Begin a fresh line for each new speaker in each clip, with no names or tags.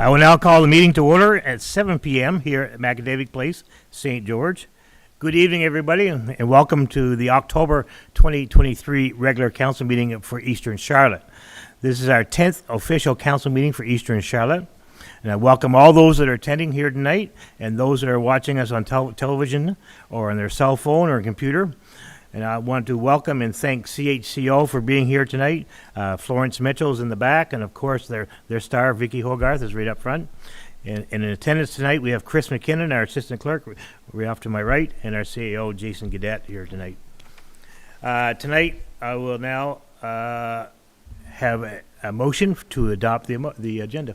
I will now call the meeting to order at 7 p.m. here at Macadavic Place, St. George. Good evening, everybody, and welcome to the October 2023 regular council meeting for Eastern Charlotte. This is our 10th official council meeting for Eastern Charlotte, and I welcome all those that are attending here tonight and those that are watching us on television or on their cell phone or computer. And I want to welcome and thank CHCO for being here tonight. Florence Mitchell's in the back, and of course their star, Vicky Hogarth, is right up front. And in attendance tonight, we have Chris McKinnon, our assistant clerk, right off to my right, and our CAO, Jason Gadet, here tonight. Tonight, I will now have a motion to adopt the agenda.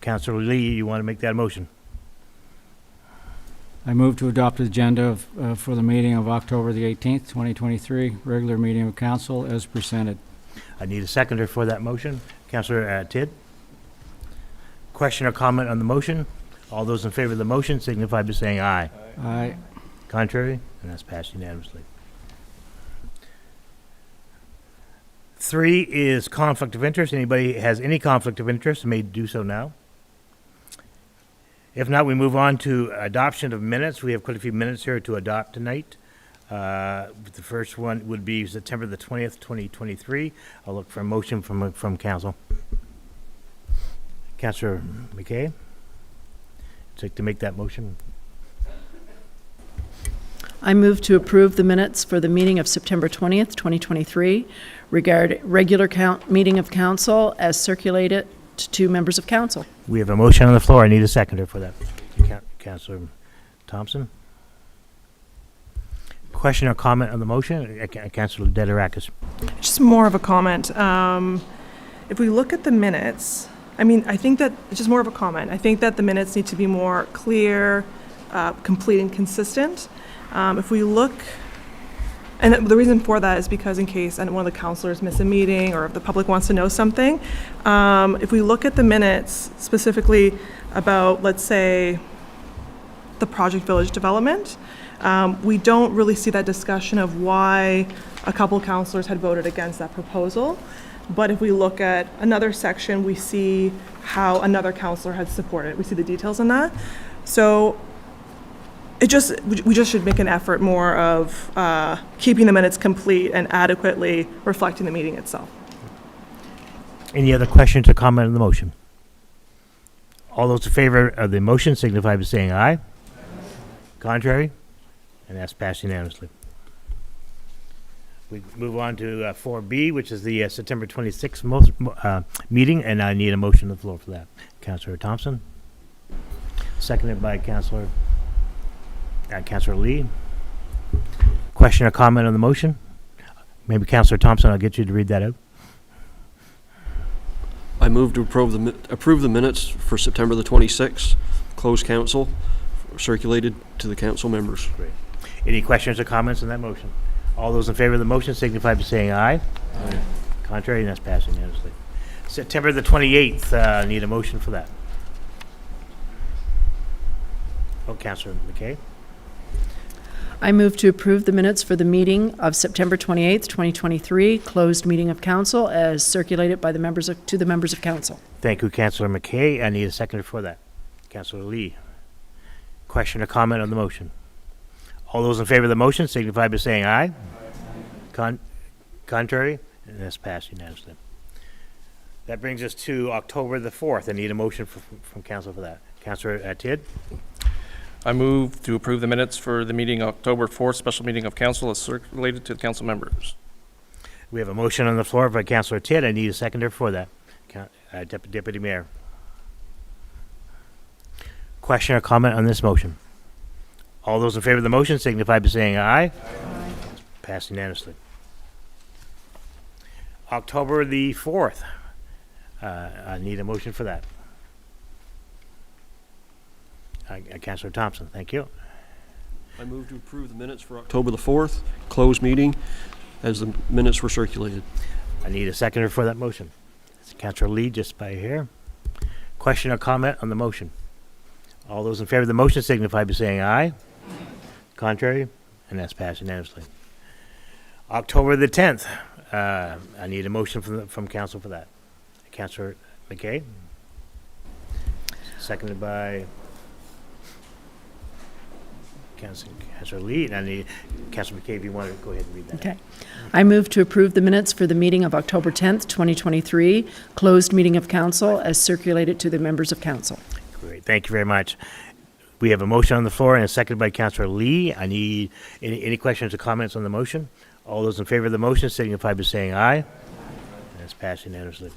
Councillor Lee, you want to make that motion?
I move to adopt the agenda for the meeting of October the 18th, 2023, regular meeting of council as presented.
I need a seconder for that motion. Councillor Tidd. Question or comment on the motion? All those in favor of the motion signify by saying aye.
Aye.
Contrary? And that's passed unanimously. 3 is conflict of interest. Anybody has any conflict of interest may do so now. If not, we move on to adoption of minutes. We have quite a few minutes here to adopt tonight. The first one would be September the 20th, 2023. I'll look for a motion from council. Councillor McKay, would you like to make that motion?
I move to approve the minutes for the meeting of September 20th, 2023, regarding regular meeting of council as circulated to members of council.
We have a motion on the floor. I need a seconder for that. Councillor Thompson. Question or comment on the motion? Councillor Dederakis.
Just more of a comment. If we look at the minutes, I think that it's just more of a comment. I think that the minutes need to be more clear, complete, and consistent. If we look, and the reason for that is because in case one of the councilors miss a meeting or if the public wants to know something, if we look at the minutes specifically about, let's say, the Project Village development, we don't really see that discussion of why a couple councilors had voted against that proposal. But if we look at another section, we see how another councilor had supported it. We see the details in that. So we just should make an effort more of keeping the minutes complete and adequately reflecting the meeting itself.
Any other questions or comment on the motion? All those in favor of the motion signify by saying aye. Contrary? And that's passed unanimously. We move on to 4B, which is the September 26th meeting, and I need a motion on the floor for that. Councillor Thompson. Seconded by Councillor Lee. Question or comment on the motion? Maybe Councillor Thompson, I'll get you to read that out.
I move to approve the minutes for September the 26th, closed council, circulated to the council members.
Great. Any questions or comments on that motion? All those in favor of the motion signify by saying aye. Aye. Contrary, and that's passed unanimously. September the 28th, need a motion for that. Oh, Councillor McKay.
I move to approve the minutes for the meeting of September 28th, 2023, closed meeting of council as circulated by to the members of council.
Thank you, Councillor McKay. I need a seconder for that. Councillor Lee. Question or comment on the motion? All those in favor of the motion signify by saying aye. Contrary? And that's passed unanimously. That brings us to October the 4th. I need a motion from council for that. Councillor Tidd.
I move to approve the minutes for the meeting October 4th, special meeting of council as circulated to the council members.
We have a motion on the floor by Councillor Tidd. I need a seconder for that. Deputy Mayor. Question or comment on this motion? All those in favor of the motion signify by saying aye. Aye. Passed unanimously. October the 4th. I need a motion for that. Councillor Thompson, thank you.
I move to approve the minutes for October the 4th, closed meeting, as the minutes were circulated.
I need a seconder for that motion. It's Councillor Lee, just by here. Question or comment on the motion? All those in favor of the motion signify by saying aye. Contrary? And that's passed unanimously. October the 10th. I need a motion from council for that. Councillor McKay. Seconded by Councilor Lee. And I need Councilor McKay, if you want to go ahead and read that.
Okay. I move to approve the minutes for the meeting of October 10th, 2023, closed meeting of council as circulated to the members of council.
Great, thank you very much. We have a motion on the floor and a second by Councilor Lee. I need any questions or comments on the motion? All those in favor of the motion signify by saying aye. That's passed unanimously.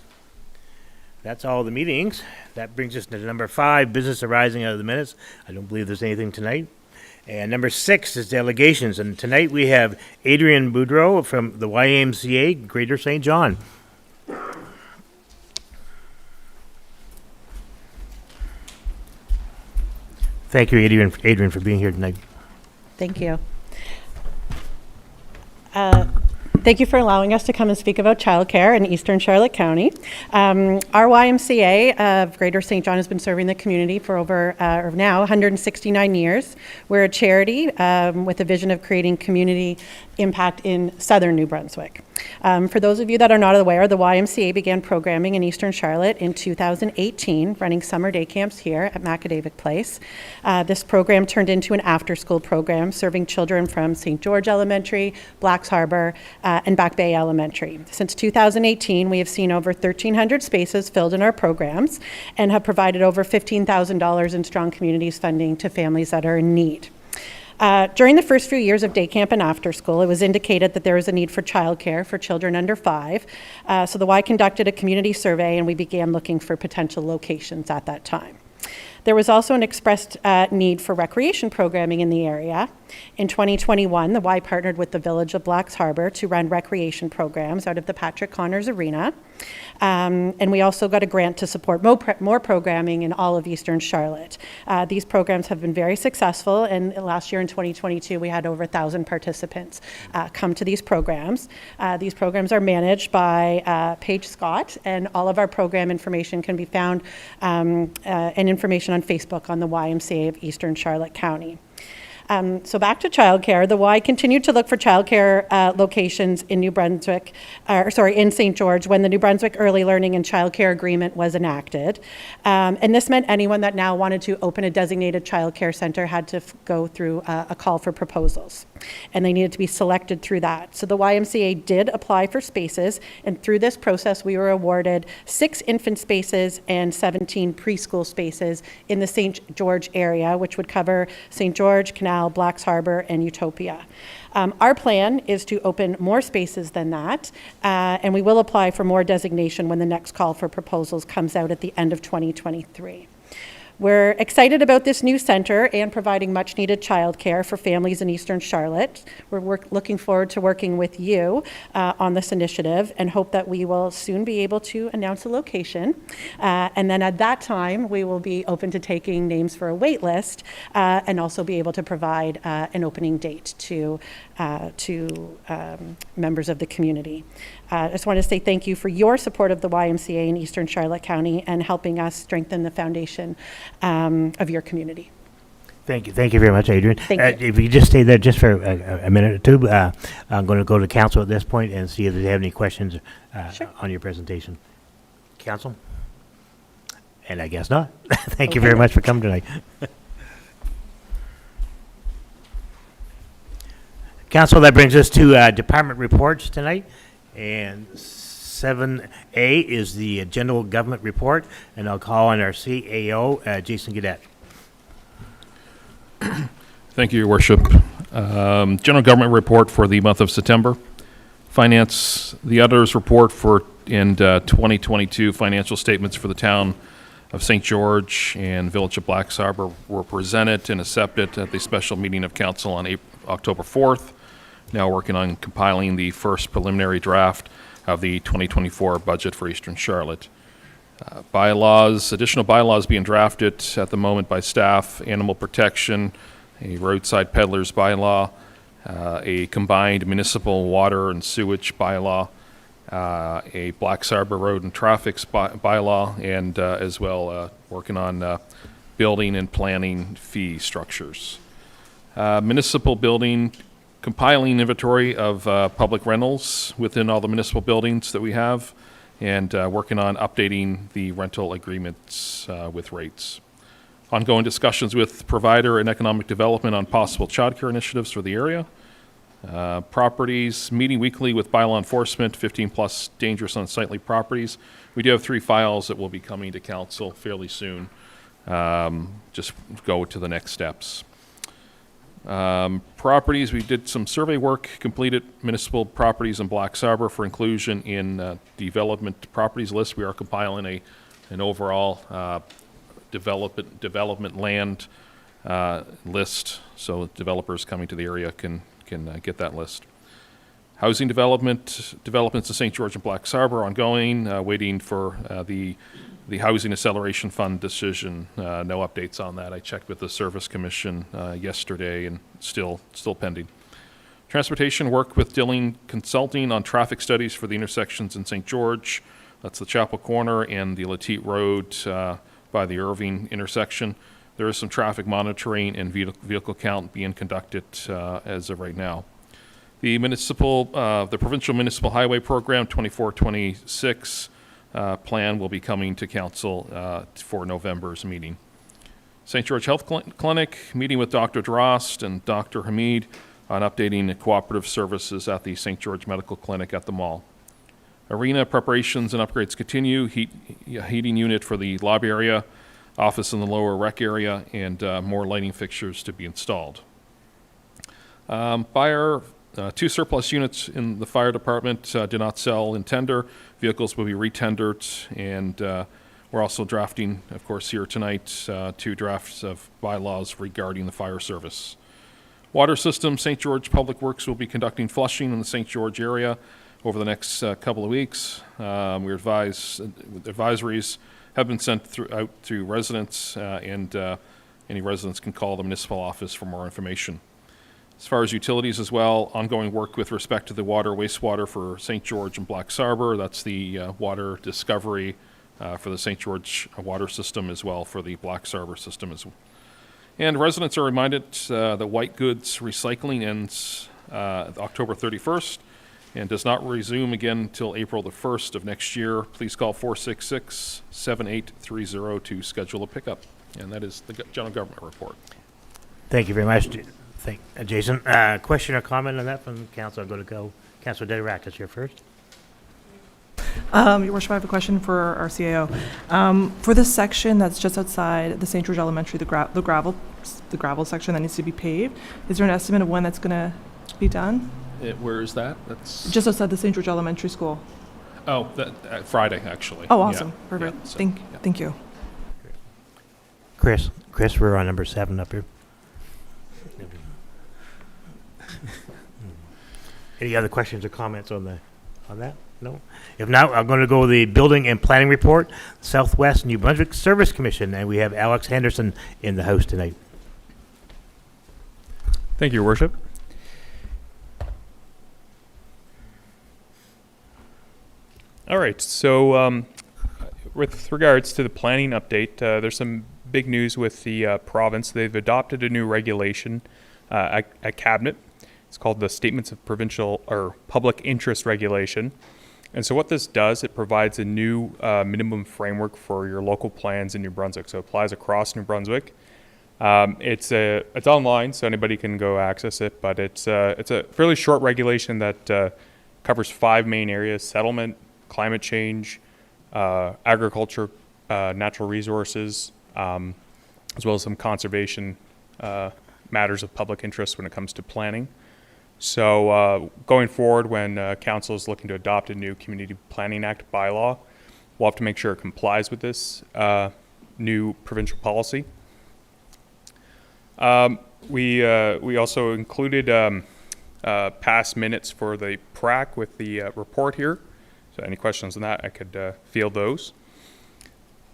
That's all the meetings. That brings us to number 5, business arising out of the minutes. I don't believe there's anything tonight. And number 6 is delegations. And tonight we have Adrian Boudreau from the YMCA Greater St. John. Thank you, Adrian, for being here tonight.
Thank you. Thank you for allowing us to come and speak about childcare in Eastern Charlotte County. Our YMCA of Greater St. John has been serving the community for over now 169 years. We're a charity with a vision of creating community impact in southern New Brunswick. For those of you that are not aware, the YMCA began programming in Eastern Charlotte in 2018, running summer day camps here at Macadavic Place. This program turned into an after-school program serving children from St. George Elementary, Blacks Harbor, and Back Bay Elementary. Since 2018, we have seen over 1,300 spaces filled in our programs and have provided over $15,000 in Strong Communities funding to families that are in need. During the first few years of day camp and after school, it was indicated that there was a need for childcare for children under 5. So the Y conducted a community survey and we began looking for potential locations at that time. There was also an expressed need for recreation programming in the area. In 2021, the Y partnered with the Village of Blacks Harbor to run recreation programs out of the Patrick Connors Arena. And we also got a grant to support more programming in all of Eastern Charlotte. These programs have been very successful, and last year in 2022, we had over 1,000 participants come to these programs. These programs are managed by Paige Scott, and all of our program information can be found and information on Facebook on the YMCA of Eastern Charlotte County. So back to childcare, the Y continued to look for childcare locations in New Brunswick, in St. George when the New Brunswick Early Learning and Childcare Agreement was enacted. And this meant anyone that now wanted to open a designated childcare center had to go through a call for proposals. And they needed to be selected through that. So the YMCA did apply for spaces, and through this process we were awarded 6 infant spaces and 17 preschool spaces in the St. George area, which would cover St. George, Canal, Blacks Harbor, and Utopia. Our plan is to open more spaces than that, and we will apply for more designation when the next call for proposals comes out at the end of 2023. We're excited about this new center and providing much needed childcare for families in Eastern Charlotte. We're looking forward to working with you on this initiative and hope that we will soon be able to announce a location. And then at that time, we will be open to taking names for a wait list and also be able to provide an opening date to members of the community. I just want to say thank you for your support of the YMCA in Eastern Charlotte County and helping us strengthen the foundation of your community.
Thank you very much, Adrian.
Thank you.
If you just stay there just for a minute or two, I'm going to go to council at this point and see if they have any questions
Sure.
on your presentation. Council? And I guess not. Thank you
Okay.
very much for coming tonight. Council, that brings us to department reports tonight. And 7A is the general government report, and I'll call on our CAO, Jason Gadet.
Thank you, Your Worship. General government report for the month of September. Finance, the auditor's report for 2022 financial statements for the town of St. George and Village of Blacks Harbor were presented and accepted at the special meeting of council on October 4th. Now working on compiling the first preliminary draft of the 2024 budget for Eastern Charlotte. Additional bylaws being drafted at the moment by staff, animal protection, a roadside peddlers bylaw, a combined municipal water and sewage bylaw, a Blacks Harbor road and traffic bylaw, and as well working on building and planning fee structures. Municipal building, compiling inventory of public rentals within all the municipal buildings that we have, and working on updating the rental agreements with rates. Ongoing discussions with provider and economic development on possible childcare initiatives for the area. Properties, meeting weekly with bylaw enforcement, 15-plus dangerous unsightly properties. We do have 3 files that will be coming to council fairly soon. Just go to the next steps. Properties, we did some survey work, completed municipal properties in Black Arbor for inclusion in development properties list. We are compiling an overall development land list, so developers coming to the area can get that list. Housing developments in St. George and Black Arbor ongoing, waiting for the Housing Acceleration Fund decision. No updates on that. I checked with the Service Commission yesterday, and still pending. Transportation work with Dilling Consulting on traffic studies for the intersections in St. George. That's the Chapel Corner and the Latique Road by the Irving intersection. There is some traffic monitoring and vehicle count being conducted as of right now. The provincial municipal highway program 24-26 plan will be coming to council for November's meeting. St. George Health Clinic, meeting with Dr. Drost and Dr. Hamid on updating the cooperative services at the St. George Medical Clinic at the mall. Arena preparations and upgrades continue. Heating unit for the lobby area, office in the lower rec area, and more lighting fixtures to be installed. Fire, 2 surplus units in the fire department did not sell in tender. Vehicles will be retendered, and we're also drafting, of course, here tonight, 2 drafts of bylaws regarding the fire service. Water system, St. George Public Works will be conducting flushing in the St. George area over the next couple of weeks. We're advised, advisories have been sent out to residents, and any residents can call the municipal office for more information. As far as utilities as well, ongoing work with respect to the water, wastewater for St. George and Black Arbor. That's the water discovery for the St. George water system, as well for the Black Arbor system as well. And residents are reminded that white goods recycling ends October 31st and does not resume again until April the 1st of next year. Please call 466-7830 to schedule a pickup. And that is the general government report.
Thank you very much, Jason. Question or comment on that from council? I'm going to go. Councilor Dederack is here first.
Your Worship, I have a question for our CAO. For the section that's just outside the St. George Elementary, the gravel section that needs to be paved, is there an estimate of when that's going to be done?
Where is that? That's
Just outside the St. George Elementary School.
Oh, Friday, actually.
Oh, awesome.
Yeah.
Perfect.
Yeah, so,
Thank you.
Chris, we're on number 7 up here. Any other questions or comments on that? No? If not, I'm going to go to the Building and Planning Report, Southwest New Brunswick Service Commission, and we have Alex Henderson in the house tonight.
Thank you, Your Worship. All right, so with regards to the planning update, there's some big news with the province. They've adopted a new regulation at Cabinet. It's called the Statements of Provincial or Public Interest Regulation. And so what this does, it provides a new minimum framework for your local plans in New Brunswick. So it applies across New Brunswick. It's online, so anybody can go access it, but it's a fairly short regulation that covers 5 main areas: settlement, climate change, agriculture, natural resources, as well as some conservation matters of public interest when it comes to planning. So going forward, when council is looking to adopt a new Community Planning Act bylaw, we'll have to make sure it complies with this new provincial policy. We also included past minutes for the PRAC with the report here. So any questions on that, I could field those.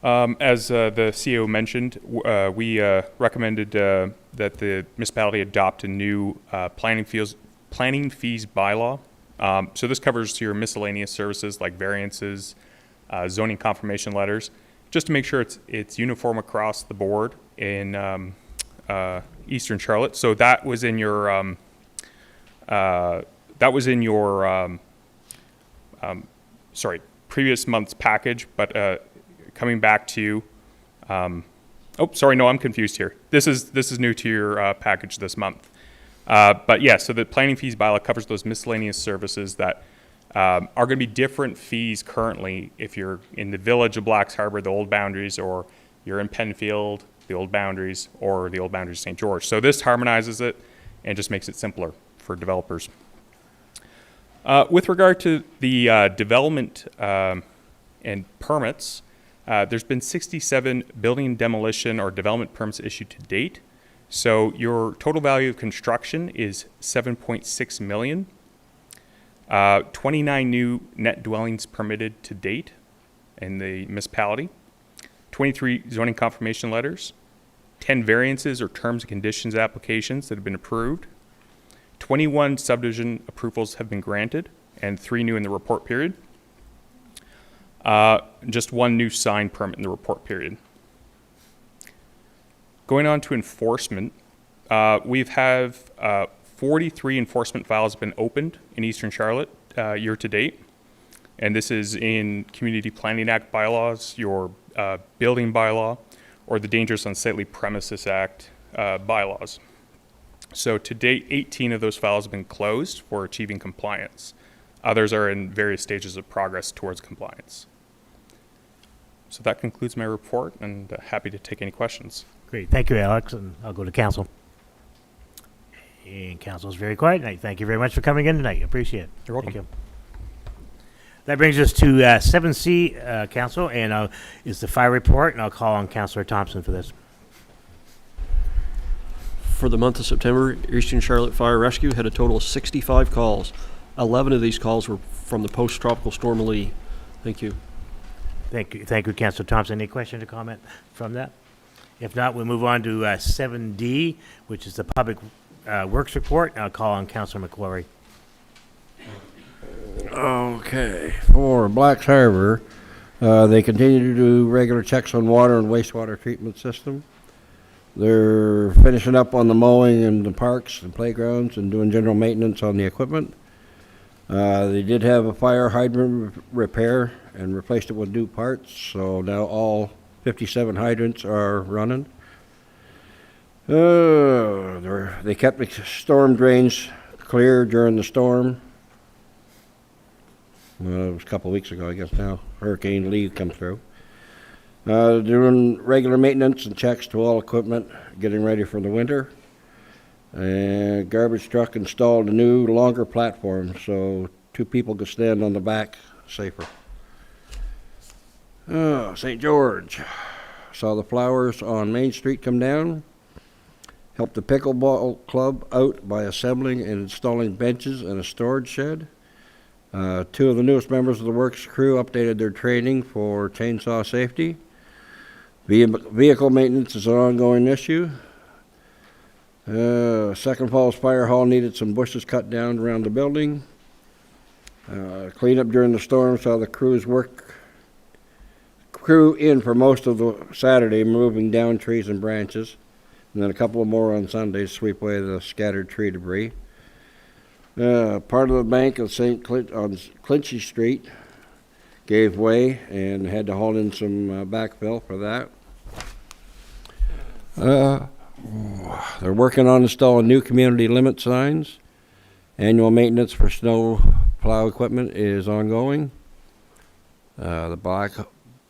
As the CEO mentioned, we recommended that the municipality adopt a new planning fees bylaw. So this covers your miscellaneous services like variances, zoning confirmation letters, just to make sure it's uniform across the board in Eastern Charlotte. So that was in your previous month's package, but coming back to you. Oh, sorry, no, I'm confused here. This is new to your package this month. But yeah, so the planning fees bylaw covers those miscellaneous services that are going to be different fees currently if you're in the village of Blacks Harbor, the old boundaries, or you're in Penfield, the old boundaries, or the old boundaries of St. George. So this harmonizes it and just makes it simpler for developers. With regard to the development and permits, there's been 67 building demolition or development permits issued to date. So your total value of construction is $7.6 million. 29 new net dwellings permitted to date in the municipality. 23 zoning confirmation letters. 10 variances or terms and conditions applications that have been approved. 21 subdivision approvals have been granted, and 3 new in the report period. Just 1 new sign permit in the report period. Going on to enforcement, we've had 43 enforcement files have been opened in Eastern Charlotte year to date. And this is in Community Planning Act bylaws, your building bylaw, or the Dangerous Unsightly Premises Act bylaws. So to date, 18 of those files have been closed for achieving compliance. Others are in various stages of progress towards compliance. So that concludes my report, and happy to take any questions.
Great. Thank you, Alex. And I'll go to council. And council is very quiet tonight. Thank you very much for coming in tonight. Appreciate it.
You're welcome.
Thank you. That brings us to 7C, council, and is the fire report, and I'll call on Councillor Thompson for this.
For the month of September, Eastern Charlotte Fire Rescue had a total of 65 calls. 11 of these calls were from the post-tropical storm Lee. Thank you.
Thank you, Councillor Thompson. Any question or comment from that? If not, we'll move on to 7D, which is the Public Works Report, and I'll call on Councillor McClory.
Okay, for Blacks Harbor, they continue to do regular checks on water and wastewater treatment system. They're finishing up on the mowing in the parks and playgrounds and doing general maintenance on the equipment. They did have a fire hydrant repair and replaced it with new parts, so now all 57 hydrants are running. They kept the storm drains clear during the storm. It was a couple of weeks ago, I guess now. Hurricane Lee come through. Doing regular maintenance and checks to all equipment, getting ready for the winter. And garbage truck installed a new, longer platform so 2 people could stand on the back safer. St. George. Saw the flowers on Main Street come down. Helped the pickleball club out by assembling and installing benches and a storage shed. 2 of the newest members of the works crew updated their training for chainsaw safety. Vehicle maintenance is an ongoing issue. Second Falls Fire Hall needed some bushes cut down around the building. Cleanup during the storm saw the crew in for most of the Saturday, moving down trees and branches. And then a couple of more on Sunday to sweep away the scattered tree debris. Part of the bank of St. Clint on Clinchy Street gave way and had to haul in some backfill for that. They're working on installing new community limit signs. Annual maintenance for snow plow equipment is ongoing. The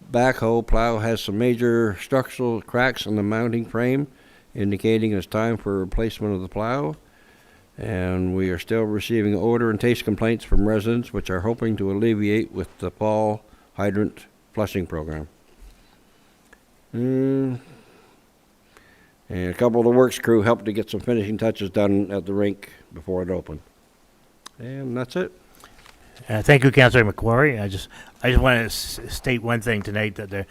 backhoe plow has some major structural cracks in the mounting frame, indicating it's time for replacement of the plow. And we are still receiving odor and taste complaints from residents, which are hoping to alleviate with the fall hydrant flushing program. And a couple of the works crew helped to get some finishing touches done at the rink before it opened. And that's it.
Thank you, Councillor McQuarrie. I just want to state one thing tonight, that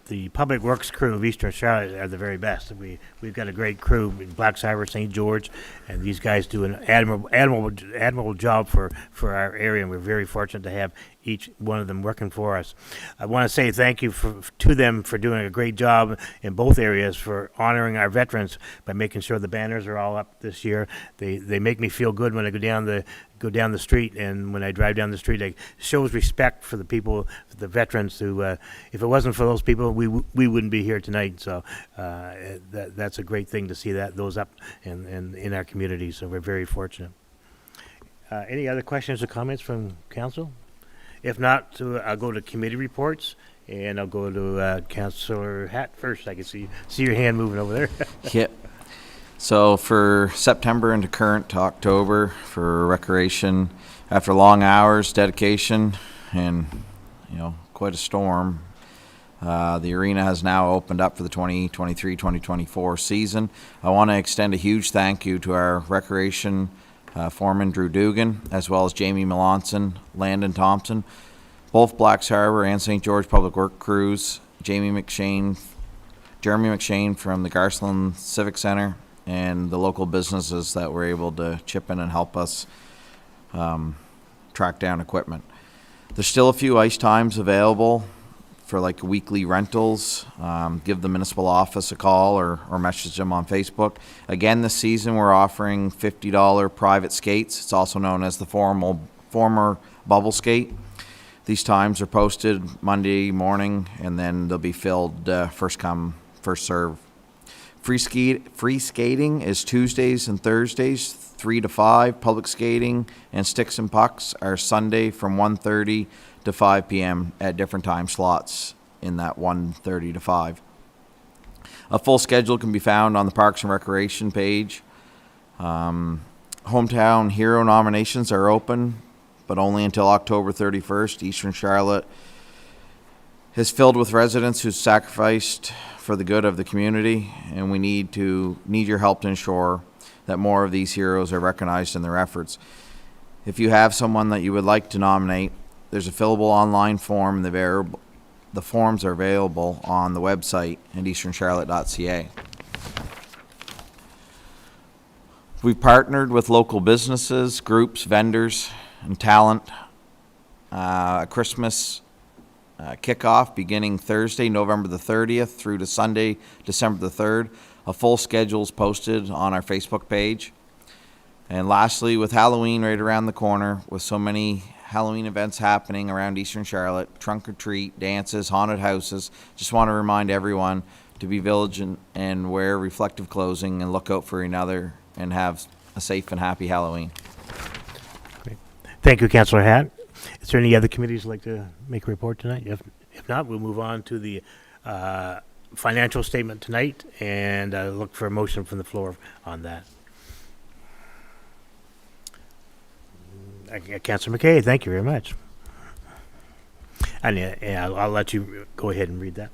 the Public Works crew of Eastern Charlotte are the very best. We've got a great crew in Blacks Harbor, St. George, and these guys do an admirable job for our area, and we're very fortunate to have each one of them working for us. I want to say thank you to them for doing a great job in both areas for honoring our veterans by making sure the banners are all up this year. They make me feel good when I go down the street, and when I drive down the street, it shows respect for the people people, the veterans who, if it wasn't for those people, we wouldn't be here tonight. So that's a great thing to see those up in our community. So we're very fortunate. Any other questions or comments from council? If not, I'll go to committee reports, and I'll go to Councillor Hatt first. I can see your hand moving over there.
Yep. So for September into current to October for recreation, after long hours, dedication, and quite a storm, the arena has now opened up for the 2023-2024 season. I want to extend a huge thank you to our recreation foreman Drew Dugan, as well as Jamie Melanson, Landon Thompson, both Blacks Harbor and St. George Public Work crews, Jeremy McShane from the Garceland Civic Center, and the local businesses that were able to chip in and help us track down equipment. There's still a few ice times available for like weekly rentals. Give the municipal office a call or message them on Facebook. Again, this season we're offering $50 private skates. It's also known as the former bubble skate. These times are posted Monday morning, and then they'll be filled first come, first serve. Free skating is Tuesdays and Thursdays, 3 to 5. Public skating and sticks and pucks are Sunday from 1:30 to 5 p.m. at different time slots in that 1:30 to 5. A full schedule can be found on the Parks and Recreation page. Hometown Hero nominations are open, but only until October 31st. Eastern Charlotte is filled with residents who sacrificed for the good of the community, and we need your help to ensure that more of these heroes are recognized in their efforts. If you have someone that you would like to nominate, there's a fillable online form. The forms are available on the website at easterncharlotte.ca. We've partnered with local businesses, groups, vendors, and talent. A Christmas kickoff beginning Thursday, November the 30th through to Sunday, December the 3rd. A full schedule is posted on our Facebook page. And lastly, with Halloween right around the corner, with so many Halloween events happening around Eastern Charlotte, trunk or treat, dances, haunted houses, just want to remind everyone to be vigilant and wear reflective clothing and look out for another and have a safe and happy Halloween.
Great. Thank you, Councillor Hatt. Is there any other committees who'd like to make a report tonight? If not, we'll move on to the financial statement tonight and look for a motion from the floor on that. Councillor McKay, thank you very much. And I'll let you go ahead and read that.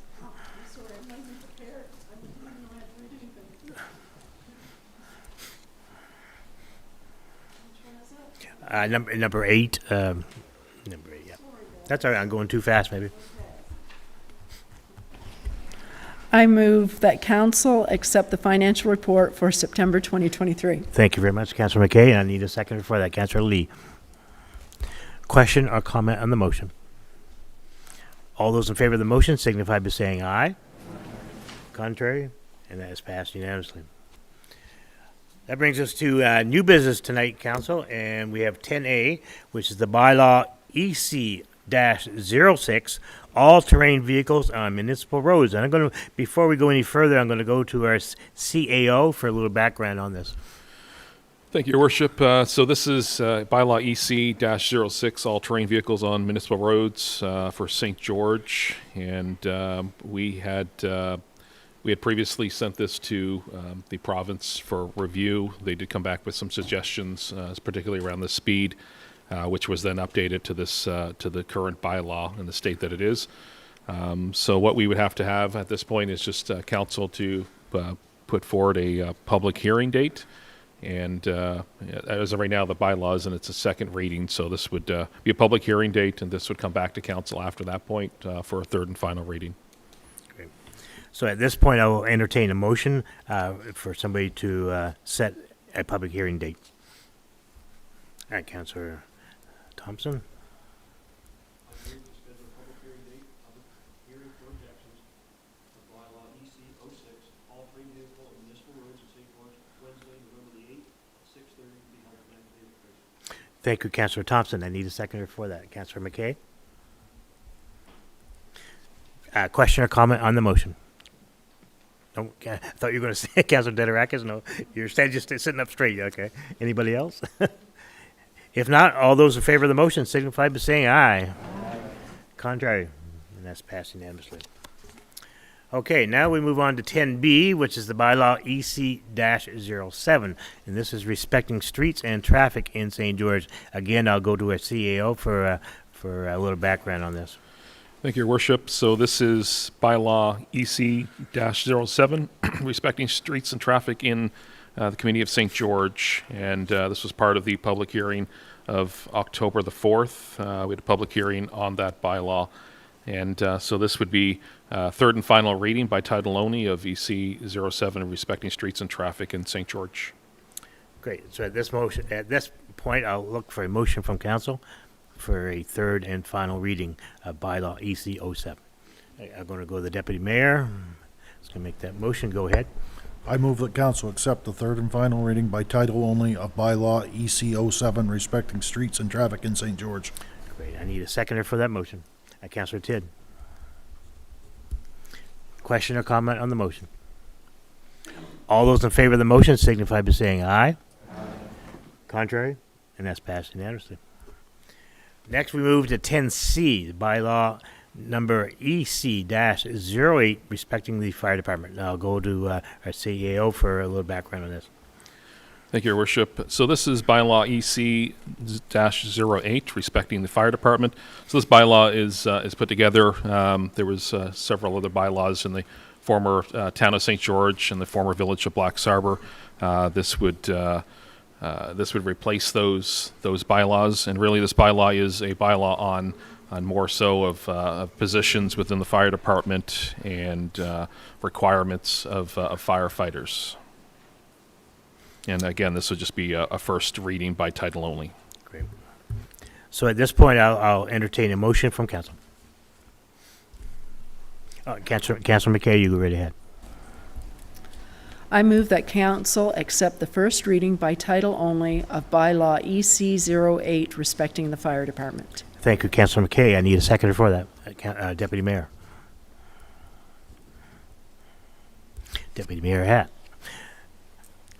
Number 8. Number 8, yeah. That's all right. I'm going too fast, maybe.
I move that council accept the financial report for September 2023.
Thank you very much, Councillor McKay. I need a second for that. Councillor Lee. Question or comment on the motion? All those in favor of the motion signify by saying aye. Contrary? And that is passed unanimously. That brings us to new business tonight, Council, and we have 10A, which is the bylaw EC-06, all-terrain vehicles on municipal roads. And before we go any further, I'm going to go to our CAO for a little background on this.
Thank you, Your Worship. So this is bylaw EC-06, all-terrain vehicles on municipal roads for St. George, and we had previously sent this to the province for review. They did come back with some suggestions, particularly around the speed, which was then updated to this to the current bylaw in the state that it is. So what we would have to have at this point is just council to put forward a public hearing date. And as of right now, the bylaw is in its second reading, so this would be a public hearing date, and this would come back to council after that point for a third and final reading.
Great. So at this point, I will entertain a motion for somebody to set a public hearing date. All right, Councillor Thompson. Thank you, Councillor Thompson. I need a seconder for that. Councillor McKay? Question or comment on the motion? No, I thought you were going to say Councilor Dederakis. No, you're just sitting up straight. Okay. Anybody else? If not, all those in favor of the motion signify by saying aye. Contrary, and that's passed unanimously. Okay, now we move on to 10B, which is the bylaw EC-07, and this is respecting streets and traffic in St. George. Again, I'll go to our CAO for a little background on this.
Thank you, Your Worship. So this is bylaw EC-07, respecting streets and traffic in the community of St. George. And this was part of the public hearing of October the 4th. We had a public hearing on that bylaw. And so this would be third and final reading by title only of EC-07, respecting streets and traffic in St. George.
Great. So at this point, I'll look for a motion from council for a third and final reading of bylaw EC-07. I'm going to go to the deputy mayor. He's going to make that motion. Go ahead.
I move that council accept the third and final reading by title only of bylaw EC-07, respecting streets and traffic in St. George.
Great. I need a seconder for that motion. Councilor Tidd. Question or comment on the motion? All those in favor of the motion signify by saying aye. Contrary? And that's passed unanimously. Next, we move to 10C, bylaw number EC-08, respecting the fire department. Now I'll go to our CAO for a little background on this.
Thank you, Your Worship. So this is bylaw EC-08, respecting the fire department. So this bylaw is put together. There was several other bylaws in the former town of St. George and the former village of Black Arbor. This would replace those bylaws, and really this bylaw is a bylaw on more so of positions within the fire department and requirements of firefighters. And again, this would just be a first reading by title only.
Great. So at this point, I'll entertain a motion from council. Councilor McKay, you go right ahead.
I move that council accept the first reading by title only of bylaw EC-08, respecting the fire department.
Thank you, Councilor McKay. I need a seconder for that. Deputy Mayor. Deputy Mayor Hatt.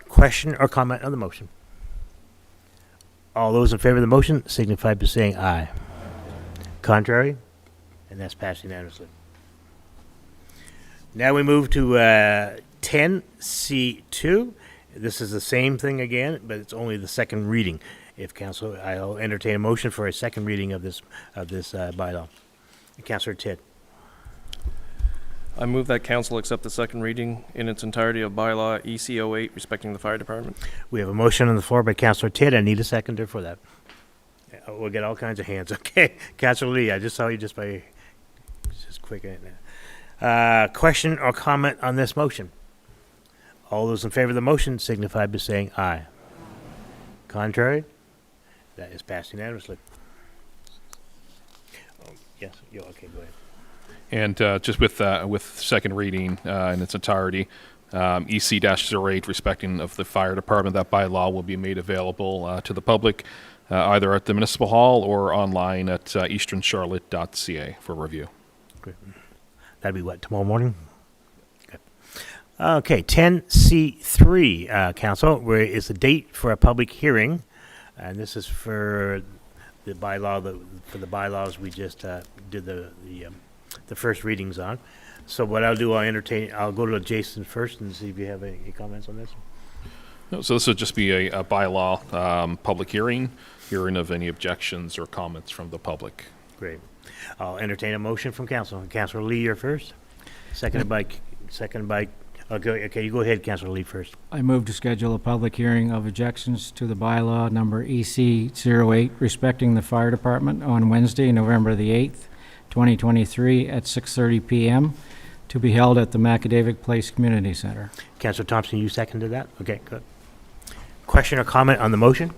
Question or comment on the motion? All those in favor of the motion signify by saying aye. Contrary? And that's passed unanimously. Now we move to 10C2. This is the same thing again, but it's only the second reading. If council, I'll entertain a motion for a second reading of this bylaw. Councilor Tidd.
I move that council accept the second reading in its entirety of bylaw EC-08, respecting the fire department.
We have a motion on the floor by Councilor Tidd. I need a seconder for that. We'll get all kinds of hands. Okay, Councilor Lee, I just saw you just quick. Question or comment on this motion? All those in favor of the motion signify by saying aye. Contrary? That is passed unanimously. Oh, yes, okay, go ahead.
And just with second reading in its entirety, EC-08, respecting of the fire department, that bylaw will be made available to the public either at the Municipal Hall or online at easterncharlotte.ca for review.
Great. That'll be what, tomorrow morning? Okay, 10C3, Council, where is the date for a public hearing, and this is for the bylaw, for the bylaws we just did the first readings on. So what I'll do, I'll go to Jason first and see if you have any comments on this.
No, so this would just be a bylaw public hearing of any objections or comments from the public.
Great. I'll entertain a motion from council. Councilor Lee, you're first. Seconded by, okay, you go ahead, Councilor Lee first.
I move to schedule a public hearing of objections to the bylaw number EC-08, respecting the fire department on Wednesday, November the 8th, 2023 at 6:30 p.m. to be held at the Macadavic Place Community Center.
Councilor Thompson, you seconded that? Okay, good. Question or comment on the motion?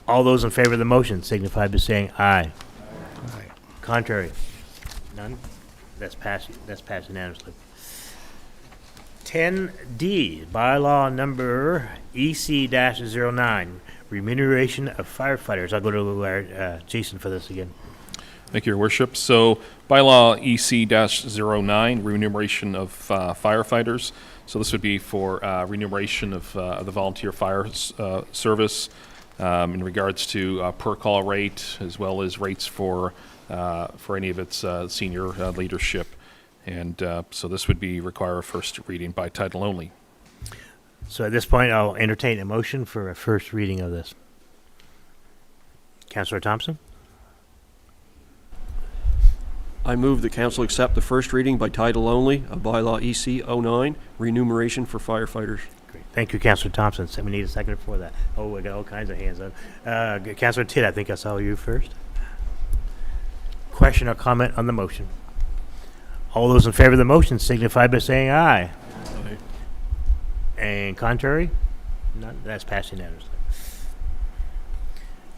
All those in favor of the motion signify by saying aye. Aye. Contrary? None? That's passed unanimously. 10D, bylaw number EC-09, remuneration of firefighters. I'll go to Jason for this again.
Thank you, Your Worship. So, bylaw EC-09, remuneration of firefighters. So this would be for remuneration of the volunteer fire service in regards to per call rate, as well as rates for any of its senior leadership. And so this would be require a first reading by title only.
So at this point, I'll entertain a motion for a first reading of this. Councillor Thompson?
I move the council accept the first reading by title only of bylaw EC-09, remuneration for firefighters.
Great. Thank you, Councillor Thompson. So we need a second for that. Oh, we got all kinds of hands up. Councillor Tidd, I think I saw you first. Question or comment on the motion? All those in favor of the motion signify by saying aye.
Aye.
And contrary? None. That's passed unanimously.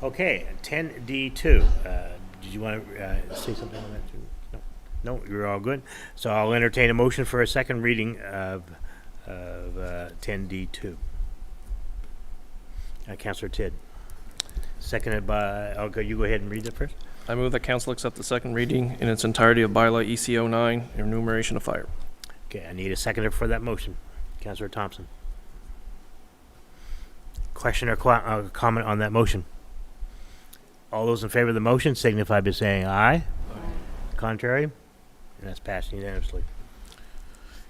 Okay, 10D2. Did you want to say something on that too? No, you're all good. So I'll entertain a motion for a second reading of 10D2. Councillor Tidd. Seconded by, okay, you go ahead and read it first.
I move that council accept the second reading in its entirety of bylaw EC-09, enumeration of fire.
Okay, I need a seconder for that motion. Councillor Thompson. Question or comment on that motion? All those in favor of the motion signify by saying aye. Contrary? And that's passed unanimously.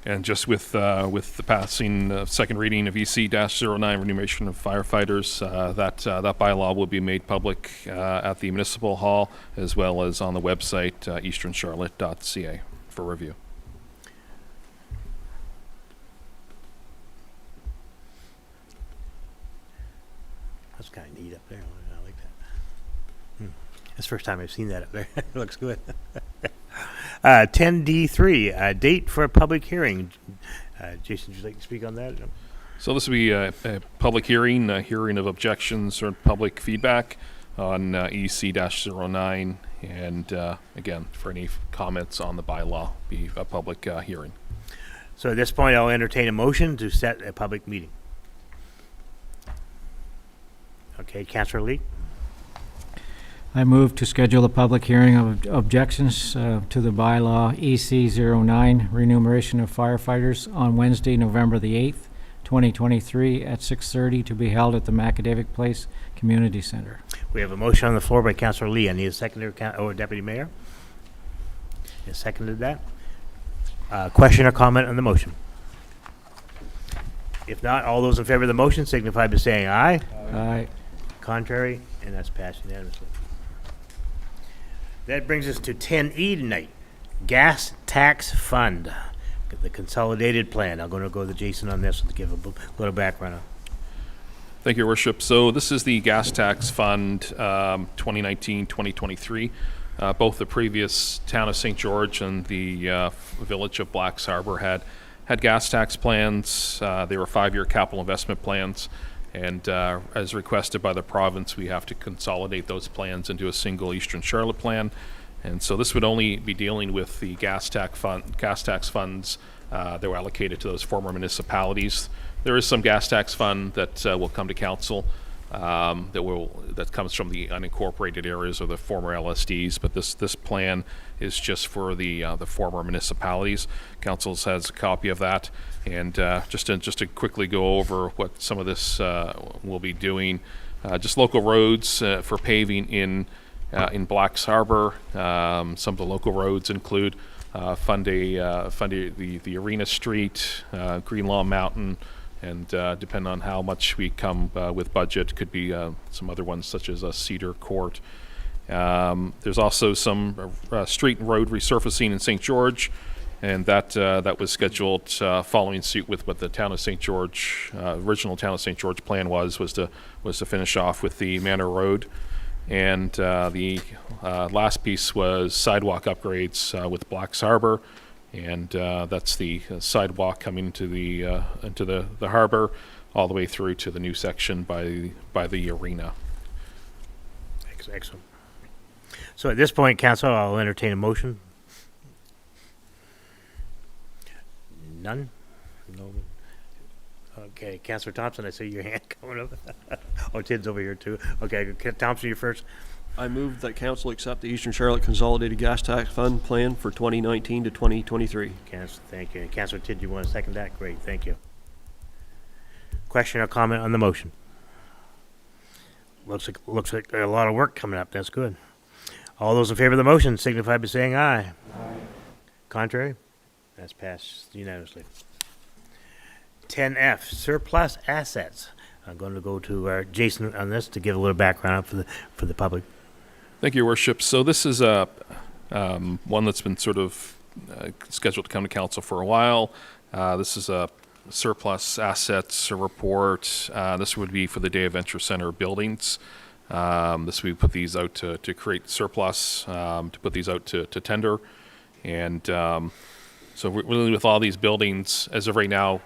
And just with the passing second reading of EC-09, remuneration of firefighters, that bylaw will be made public at the Municipal Hall as well as on the website easterncharlotte.ca for review.
That's kind of neat up there. I like that. That's the first time I've seen that up there. It looks good. 10D3, date for a public hearing. Jason, would you like to speak on that?
So this will be a public hearing, a hearing of objections or public feedback on EC-09, and again, for any comments on the bylaw, be a public hearing.
So at this point, I'll entertain a motion to set a public meeting. Okay, Councillor Lee.
I move to schedule a public hearing of objections to the bylaw EC-09, remuneration of firefighters, on Wednesday, November the 8th, 2023, at 6:30, to be held at the Macadavic Place Community Center.
We have a motion on the floor by Councillor Lee. I need a seconder, or Deputy Mayor. Has seconded that. Question or comment on the motion? If not, all those in favor of the motion signify by saying aye.
Aye.
Contrary, and that's passed unanimously. That brings us to 10E tonight, Gas Tax Fund, the consolidated plan. I'm going to go to Jason on this to give a little background on.
Thank you, Your Worship. So this is the Gas Tax Fund 2019-2023. Both the previous town of St. George and the village of Blacks Harbor had gas tax plans. They were 5-year capital investment plans. And as requested by the province, we have to consolidate those plans into a single Eastern Charlotte plan. And so this would only be dealing with the gas tax funds that were allocated to those former municipalities. There is some gas tax fund that will come to council that comes from the unincorporated areas of the former LSDs, but this plan is just for the former municipalities. Council has a copy of that, and just to quickly go over what some of this will be doing. Just local roads for paving in Blacks Harbor. Some of the local roads include fund the Arena Street, Greenlaw Mountain, and depending on how much we come with budget, could be some other ones such as Cedar Court. There's also some street and road resurfacing in St. George, and that was scheduled following suit with what the town of St. George, original town of St. George plan was to finish off with the Manor Road. And the last piece was sidewalk upgrades with Blacks Harbor, and that's the sidewalk coming into the harbor all the way through to the new section by the arena.
Excellent. So at this point, Council, I'll entertain a motion. None? No. Okay, Councillor Thompson, I see your hand coming up. Oh, Tid's over here too. Okay, Thompson, you're first.
I move that council accept the Eastern Charlotte Consolidated Gas Tax Fund plan for 2019 to 2023.
Thank you. Councilor Tidd, do you want to second that? Great, thank you. Question or comment on the motion? Looks like a lot of work coming up. That's good. All those in favor of the motion signify by saying aye. Aye. Contrary? That's passed unanimously. 10F, surplus assets. I'm going to go to Jason on this to give a little background for the public.
Thank you, Your Worship. So this is one that's been sort of scheduled to come to council for a while. This is a surplus assets report. This would be for the Day Adventure Center buildings. We put these out to create surplus, to put these out to tender. And so really with all these buildings, as of right now,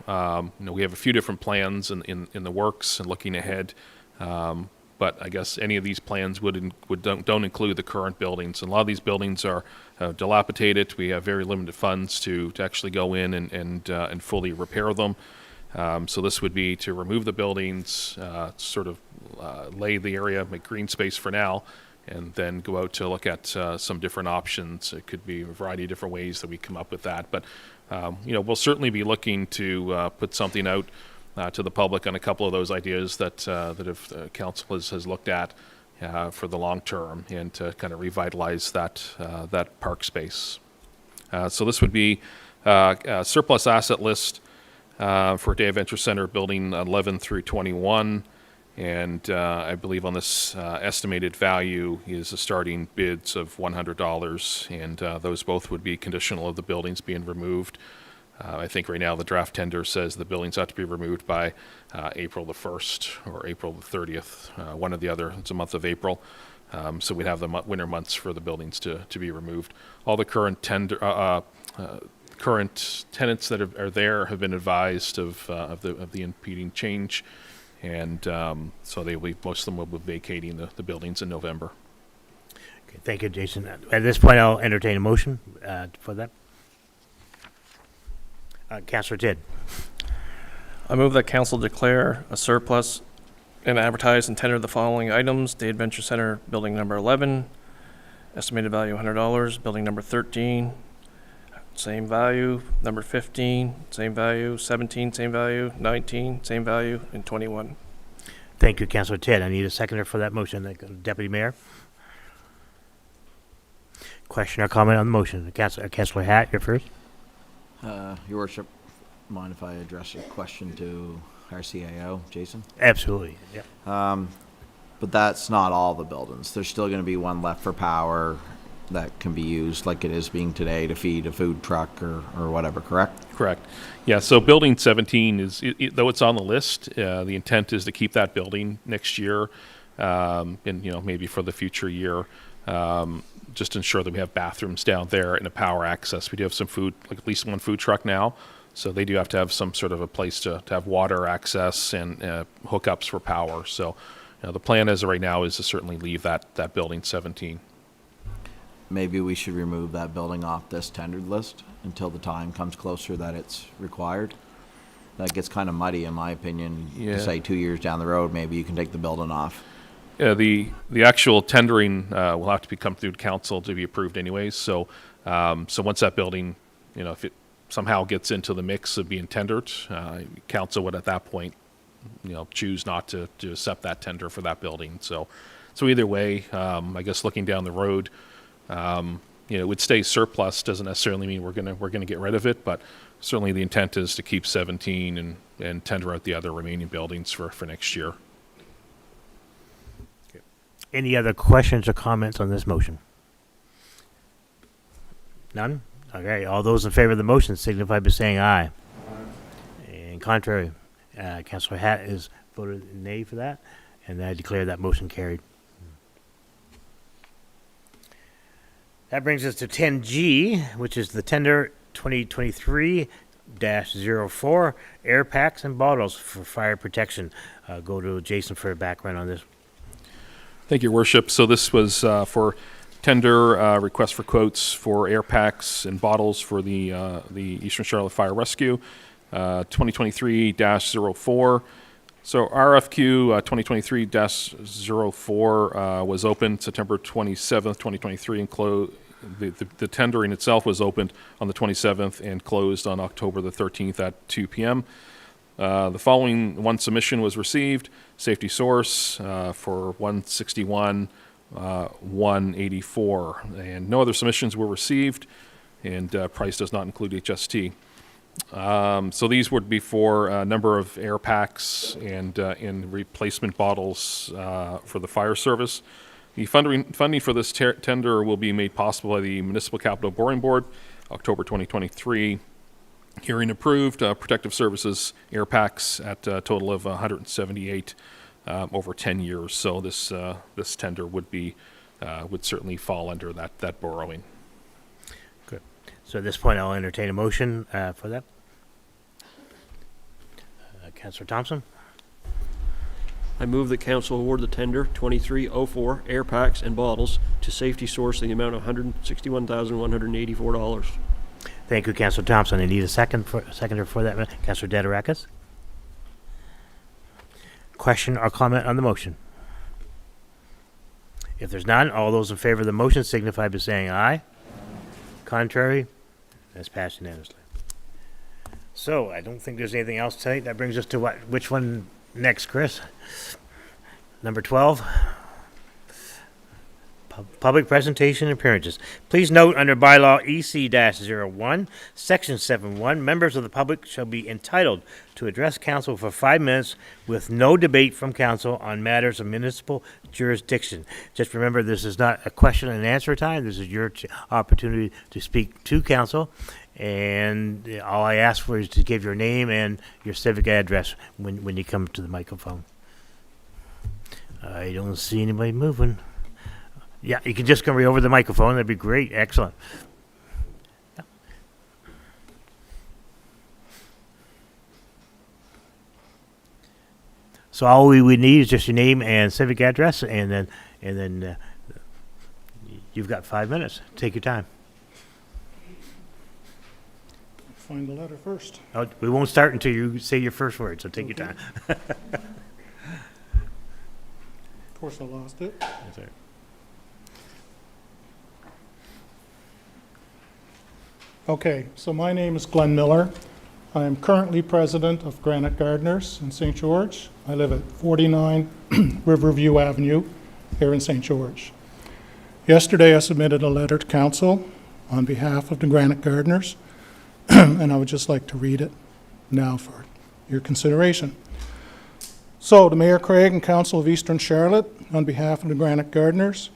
we have a few different plans in the works and looking ahead. But I guess any of these plans don't include the current buildings. And a lot of these buildings are dilapidated. We have very limited funds to actually go in and fully repair them. So this would be to remove the buildings, lay the area, make green space for now, and then go out to look at some different options. It could be a variety of different ways that we come up with that. But we'll certainly be looking to put something out to the public on a couple of those ideas that council has looked at for the long term, and to kind of revitalize that park space. So this would be a surplus asset list for Day Adventure Center building 11 through 21. And I believe on this estimated value is the starting bids of $100, and those both would be conditional of the buildings being removed. I think right now the draft tender says the buildings have to be removed by April the 1st or April the 30th, one or the other. It's a month of April. So we'd have the winter months for the buildings to be removed. All the current current tenants that are there have been advised of the impeding change. And so most of them will be vacating the buildings in November.
Okay, thank you, Jason. At this point, I'll entertain a motion for that. Councilor Tidd.
I move that council declare a surplus and advertise and tender the following items: Day Adventure Center, building number 11, estimated value $100. Building number 13, same value. Number 15, same value. 17, same value. 19, same value. And 21.
Thank you, Councilor Tidd. I need a seconder for that motion. Deputy Mayor. Question or comment on the motion? Councilor Hatt, you're first.
Your Worship, mind if I address a question to our CAO, Jason?
Absolutely, yeah.
But that's not all the buildings. There's still going to be one left for power that can be used like it is being today to feed a food truck or whatever, correct?
Correct. Yeah, so building 17 is, though it's on the list, the intent is to keep that building next year, and maybe for the future year. Just ensure that we have bathrooms down there and a power access. We do have some food, like at least one food truck now, so they do have to have some sort of a place to have water access and hookups for power. So the plan as of right now is to certainly leave that building 17.
Maybe we should remove that building off this tendered list until the time comes closer that it's required. That gets kind of muddy, in my opinion, to say 2 years down the road, maybe you can take the building off.
Yeah, the actual tendering will have to come through council to be approved anyways. So once that building, if it somehow gets into the mix of being tendered, council would at that point, choose not to accept that tender for that building. So either way, I guess looking down the road, it would stay surplus. Doesn't necessarily mean we're gonna get rid of it, but certainly the intent is to keep 17 and tender out the other remaining buildings for next year.
Any other questions or comments on this motion? None? Okay, all those in favor of the motion signify by saying aye. And contrary, Councilor Hatt is voted nay for that, and I declare that motion carried. That brings us to 10G, which is the tender 2023-04 air packs and bottles for fire protection. Go to Jason for a background on this.
Thank you, Your Worship. So this was for tender request for quotes for air packs and bottles for the Eastern Charlotte Fire Rescue, 2023-04. So RFQ 2023-04 was opened September 27th, 2023, and the tendering itself was opened on the 27th and closed on October the 13th at 2 p.m. The following one submission was received: Safety Source for $161,184, and no other submissions were received, and price does not include HST. So these would be for a number of air packs and replacement bottles for the fire service. The funding for this tender will be made possible by the Municipal Capital Borrowing Board, October 2023. Hearing approved, protective services air packs at a total of 178 over 10 years. So this tender would certainly fall under that borrowing.
Good. So at this point, I'll entertain a motion for that. Councillor Thompson?
I move that council award the tender 2304 air packs and bottles to Safety Source in the amount of $161,184.
Thank you, Councillor Thompson. I need a seconder for that. Councillor Dederakis? Question or comment on the motion? If there's none, all those in favor of the motion signify by saying aye. Contrary? That's passed unanimously. So, I don't think there's anything else tonight. That brings us to which one next, Chris? Number 12? Public presentation appearances. Please note under bylaw EC-01, section 7.1, members of the public shall be entitled to address council for 5 minutes with no debate from council on matters of municipal jurisdiction. Just remember, this is not a question and answer time. This is your opportunity to speak to council. And all I ask for is to give your name and your civic address when you come to the microphone. I don't see anybody moving. Yeah, you can just come right over the microphone. That'd be great. Excellent. Yeah. So all we would need is just your name and civic address, and then you've got 5 minutes. Take your time.
Find the letter first.
Oh, we won't start until you say your first word, so take your time.
Of course, I lost it.
That's all right.
Okay, so my name is Glenn Miller. I am currently president of Granite Gardeners in St. George. I live at 49 Riverview Avenue here in St. George. Yesterday, I submitted a letter to council on behalf of the Granite Gardeners, and I would just like to read it now for your consideration. So, to Mayor Craig and Council of Eastern Charlotte, on behalf of the Granite Gardeners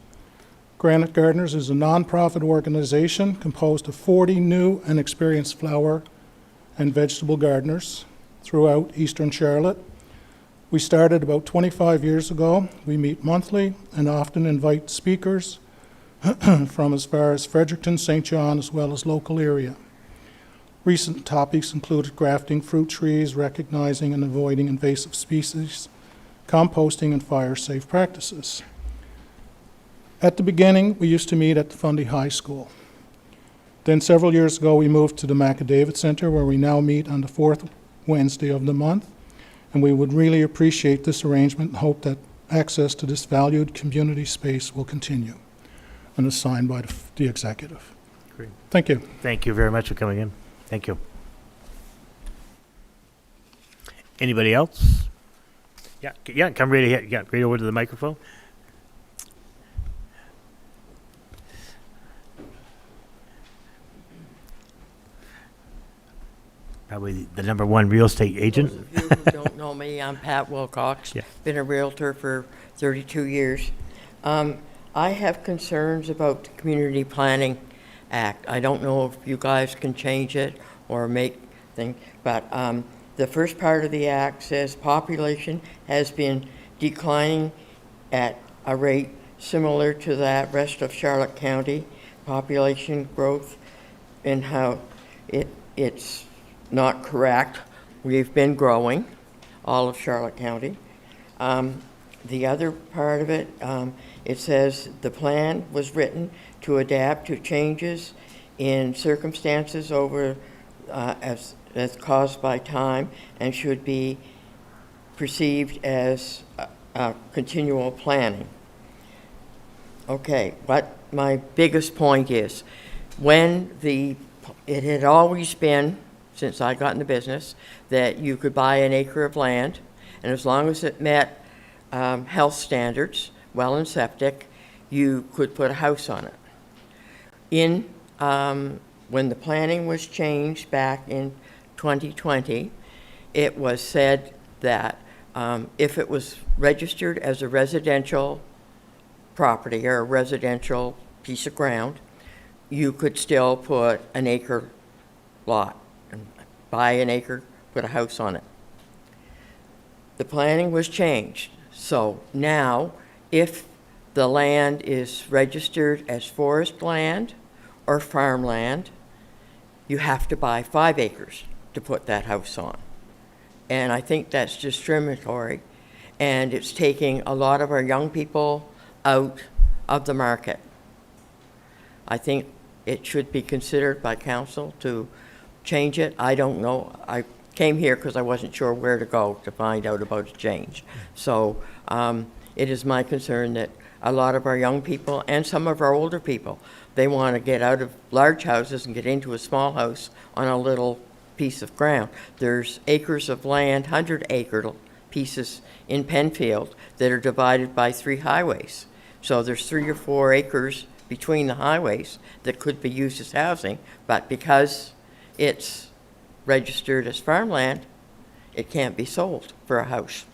is a nonprofit organization composed of 40 new and experienced flower and vegetable gardeners throughout Eastern Charlotte. We started about 25 years ago. We meet monthly and often invite speakers from as far as Fredericton, St. John, as well as local area. Recent topics included grafting fruit trees, recognizing and avoiding invasive species, composting, and fire-safe practices. At the beginning, we used to meet at the Fundy High School. Then several years ago, we moved to the McAdavid Center, where we now meet on the 4th Wednesday of the month, and we would really appreciate this arrangement and hope that access to this valued community space will continue. And is signed by the executive.
Great.
Thank you.
Thank you very much for coming in. Thank you. Anybody else? Yeah, come right ahead. Yeah, right over to the microphone. Probably the number one real estate agent.
Those of you who don't know me, I'm Pat Wilcox.
Yeah.
Been a realtor for 32 years. I have concerns about the Community Planning Act. I don't know if you guys can change it or make things, but the first part of the act says population has been declining at a rate similar to that rest of Charlotte County population growth, and how it's not correct. We've been growing, all of Charlotte County. The other part of it, it says the plan was written to adapt to changes in circumstances over as caused by time, and should be perceived as continual planning. Okay, but my biggest point is, it had always been, since I got in the business, that you could buy an acre of land, and as long as it met health standards, well and septic, you could put a house on it. When the planning was changed back in 2020, it was said that if it was registered as a residential property or a residential piece of ground, you could still put an acre lot, and buy an acre, put a house on it. The planning was changed, so now if the land is registered as forest land or farmland, you have to buy 5 acres to put that house on. And I think that's discriminatory, and it's taking a lot of our young people out of the market. I think it should be considered by council to change it. I don't know. I came here because I wasn't sure where to go to find out about a change. So it is my concern that a lot of our young people and some of our older people, they want to get out of large houses and get into a small house on a little piece of ground. There's acres of land, 100-acre pieces in Penfield that are divided by 3 highways. So there's 3 or 4 acres between the highways that could be used as housing, but because it's registered as farmland, it can't be sold for a house.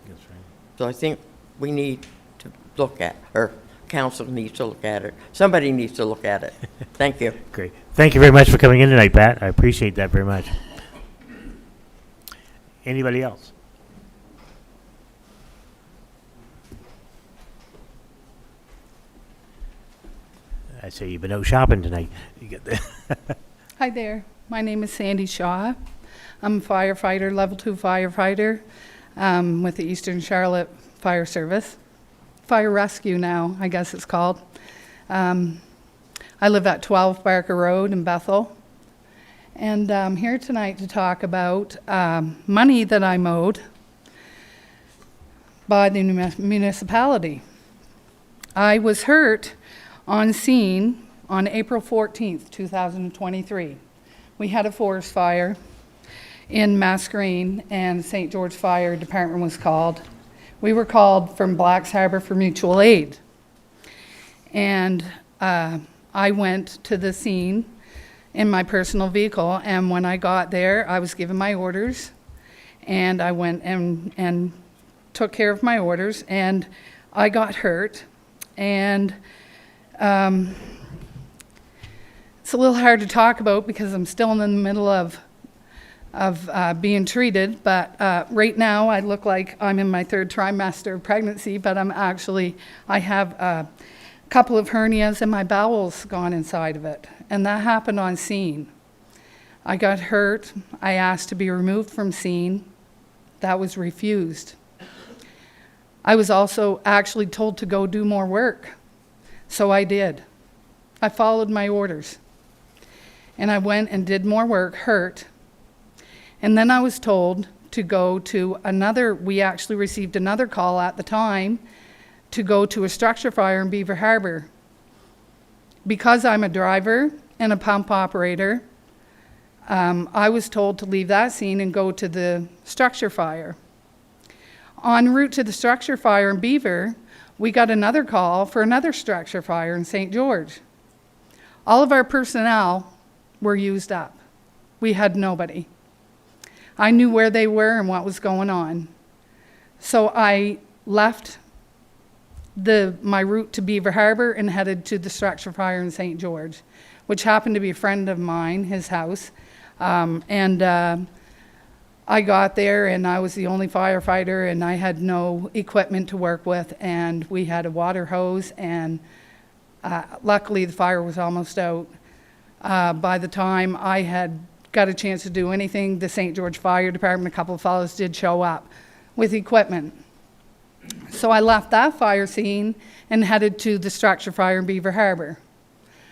That's right.
So I think we need to look at, or council needs to look at it. Somebody needs to look at it. Thank you.
Great. Thank you very much for coming in tonight, Pat. I appreciate that very much. Anybody else? I say you've been out shopping tonight. You get the
Hi there. My name is Sandy Shaw. I'm a firefighter, level 2 firefighter with the Eastern Charlotte Fire Service. Fire Rescue now, I guess it's called. I live at 12 Barker Road in Bethel. And I'm here tonight to talk about money that I'm owed by the municipality. I was hurt on scene on April 14th, 2023. We had a forest fire in Mascarene, and St. George Fire Department was called. We were called from Blacks Harbor for mutual aid. And I went to the scene in my personal vehicle, and when I got there, I was given my orders, and I went and took care of my orders, and I got hurt. And it's a little hard to talk about because I'm still in the middle of being treated, but right now I look like I'm in my 3rd trimester of pregnancy, but I have a couple of hernias and my bowels gone inside of it, and that happened on scene. I got hurt. I asked to be removed from scene. That was refused. I was also actually told to go do more work. So I did. I followed my orders. And I went and did more work, hurt. And then I was told to go to we actually received another call at the time to go to a structure fire in Beaver Harbor. Because I'm a driver and a pump operator, I was told to leave that scene and go to the structure fire. En route to the structure fire in Beaver, we got another call for another structure fire in St. George. All of our personnel were used up. We had nobody. I knew where they were and what was going on. So I left my route to Beaver Harbor and headed to the structure fire in St. George, which happened to be a friend of mine, his house. I got there and I was the only firefighter and I had no equipment to work with, and we had a water hose, and luckily the fire was almost out. By the time I had got a chance to do anything, the St. George Fire Department, a couple of fellows did show up with equipment. So I left that fire scene and headed to the structure fire in Beaver Harbor,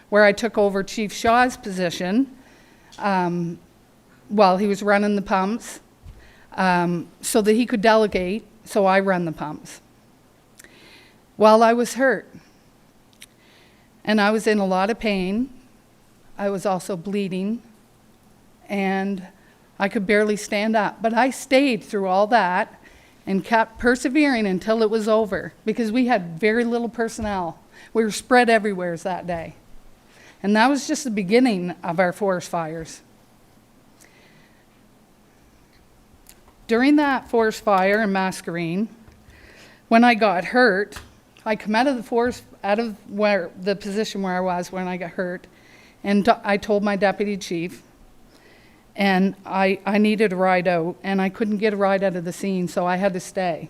where I took over Chief Shaw's position while he was running the pumps. so that he could delegate, so I run the pumps. While I was hurt, and I was in a lot of pain, I was also bleeding, and I could barely stand up. But I stayed through all that and kept persevering until it was over, because we had very little personnel. We were spread everywhere that day. And that was just the beginning of our forest fires. During that forest fire in Mascarene, when I got hurt, I come out of the forest, out of where the position where I was when I got hurt, and I told my deputy chief, and I needed a ride out, and I couldn't get a ride out of the scene, so I had to stay.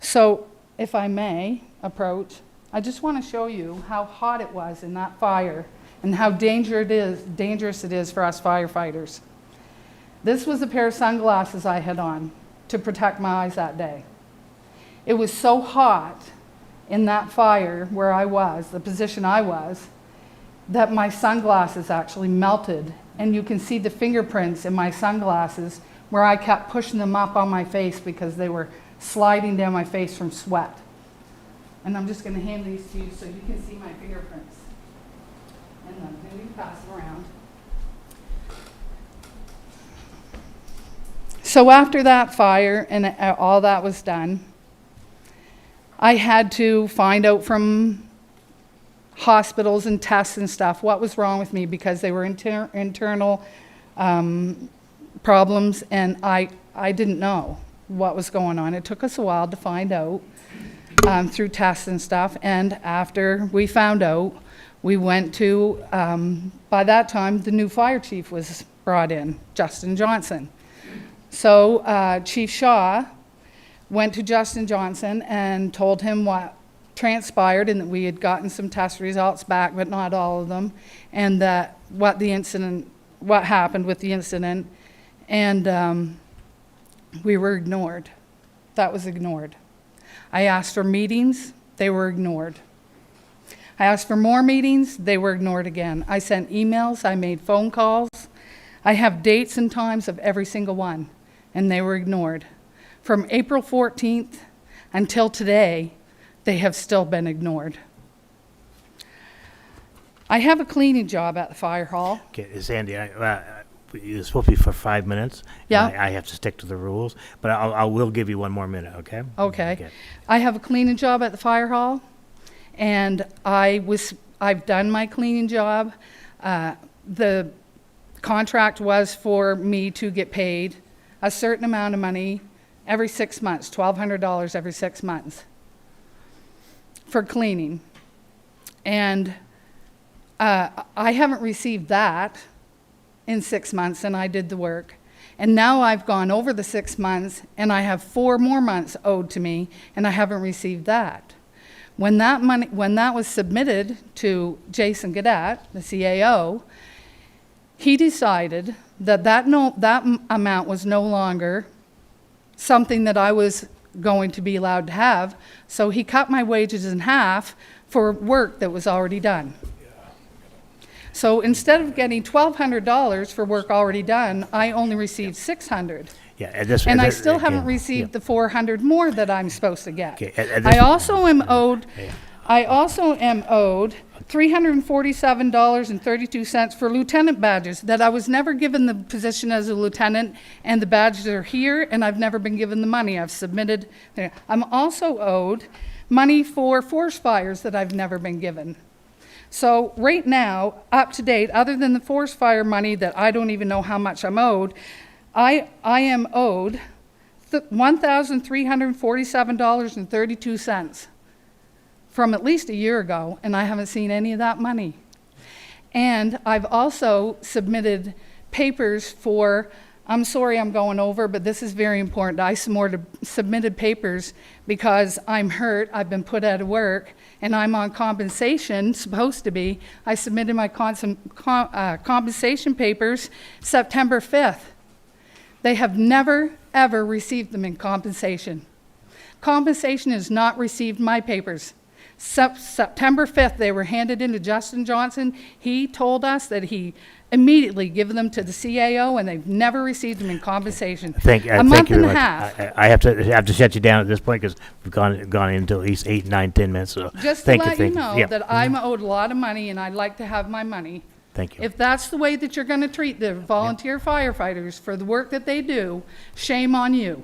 So, if I may approach, I just want to show you how hot it was in that fire and how dangerous it is for us firefighters. This was a pair of sunglasses I had on to protect my eyes that day. It was so hot in that fire where I was, the position I was, that my sunglasses actually melted, and you can see the fingerprints in my sunglasses where I kept pushing them up on my face because they were sliding down my face from sweat. And I'm just going to hand these to you so you can see my fingerprints. And I'm going to pass them around. So after that fire and all that was done, I had to find out from hospitals and tests and stuff what was wrong with me, because they were internal problems, and I didn't know what was going on. It took us a while to find out through tests and stuff, and after we found out, we went to, by that time, the new fire chief was brought in, Justin Johnson. So Chief Shaw went to Justin Johnson and told him what transpired, and that we had gotten some test results back, but not all of them, and that what happened with the incident, and we were ignored. That was ignored. I asked for meetings, they were ignored. I asked for more meetings, they were ignored again. I sent emails, I made phone calls. I have dates and times of every single one, and they were ignored. From April 14th until today, they have still been ignored. I have a cleaning job at the fire hall.
Okay, Sandy, it's supposed to be for 5 minutes.
Yeah.
I have to stick to the rules, but I will give you one more minute, okay?
Okay. I have a cleaning job at the fire hall, and I've done my cleaning job. The contract was for me to get paid a certain amount of money every 6 months, $1,200 every 6 months for cleaning. And I haven't received that in 6 months, and I did the work. And now I've gone over the 6 months, and I have 4 more months owed to me, and I haven't received that. When that was submitted to Jason Gadet, the CAO, he decided that that amount was no longer something that I was going to be allowed to have, so he cut my wages in half for work that was already done. So instead of getting $1,200 for work already done, I only received $600.
Yeah,
and I still haven't received the $400 more that I'm supposed to get.
Okay,
I also am owed $347.32 for lieutenant badges that I was never given the position as a lieutenant, and the badges are here, and I've never been given the money. I've submitted. I'm also owed money for forest fires that I've never been given. So right now, up to date, other than the forest fire money that I don't even know how much I'm owed, I am owed $1,347.32 from at least a year ago, and I haven't seen any of that money. And I've also submitted papers for, I'm sorry I'm going over, but this is very important. I submitted papers because I'm hurt, I've been put out of work, and I'm on compensation, supposed to be. I submitted my compensation papers September 5th. They have never, ever received them in compensation. Compensation has not received my papers. September 5th, they were handed in to Justin Johnson. He told us that he immediately given them to the CAO, and they've never received them in compensation.
Thank you
A month
very
and a
much.
half.
I have to shut you down at this point because we've gone into at least 8, 9, 10 minutes. So
Just to
thank
let you
thank
know
Yeah.
that I'm owed a lot of money, and I'd like to have my money.
Thank you.
If that's the way that you're going to treat the volunteer firefighters for the work that they do, shame on you.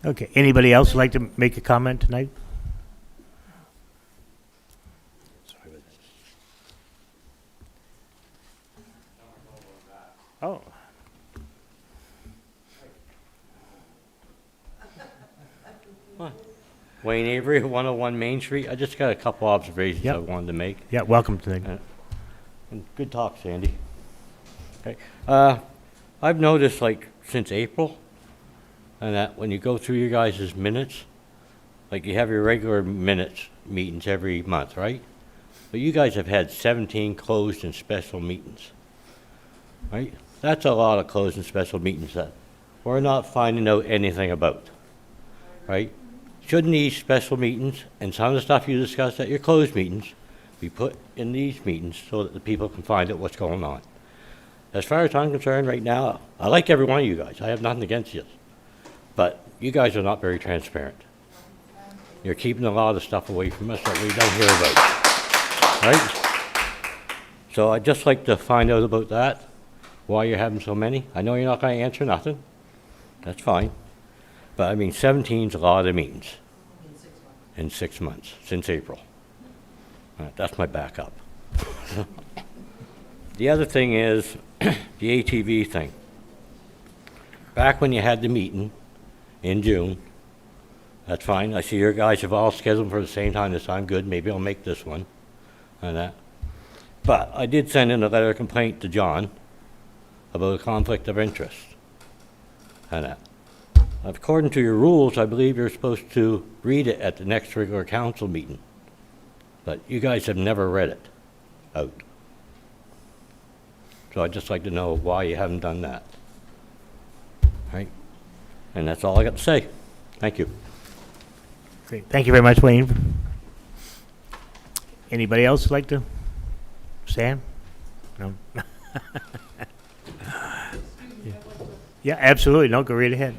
Okay. Anybody else would like to make a comment tonight? Oh.
Wayne Avery, 101 Main Street. I just got a couple observations
Yep.
I wanted to make.
Yeah, welcome to the.
And good talk, Sandy. Okay. I've noticed, like, since April, and that when you go through your guys' minutes, like you have your regular minutes meetings every month, right? But you guys have had 17 closed and special meetings, right? That's a lot of closed and special meetings that we're not finding out anything about, right? Shouldn't these special meetings and some of the stuff you discussed at your closed meetings be put in these meetings so that the people can find out what's going on? As far as I'm concerned right now, I like every one of you guys. I have nothing against you. But you guys are not very transparent. You're keeping a lot of stuff away from us that we don't hear about, right? So I'd just like to find out about that, why you're having so many. I know you're not going to answer nothing. That's fine. But I mean, 17's a lot of meetings. In 6 months, since April. That's my backup. The other thing is the ATV thing. Back when you had the meeting in June, that's fine. I see your guys have all scheduled for the same time this time. Good, maybe I'll make this one and that. But I did send in a letter of complaint to John about a conflict of interest and that. According to your rules, I believe you're supposed to read it at the next regular council meeting. But you guys have never read it out. So I'd just like to know why you haven't done that. Right? And that's all I got to say. Thank you.
Great. Thank you very much, Wayne. Anybody else like to? Sam? No? Yeah, absolutely. No, go right ahead.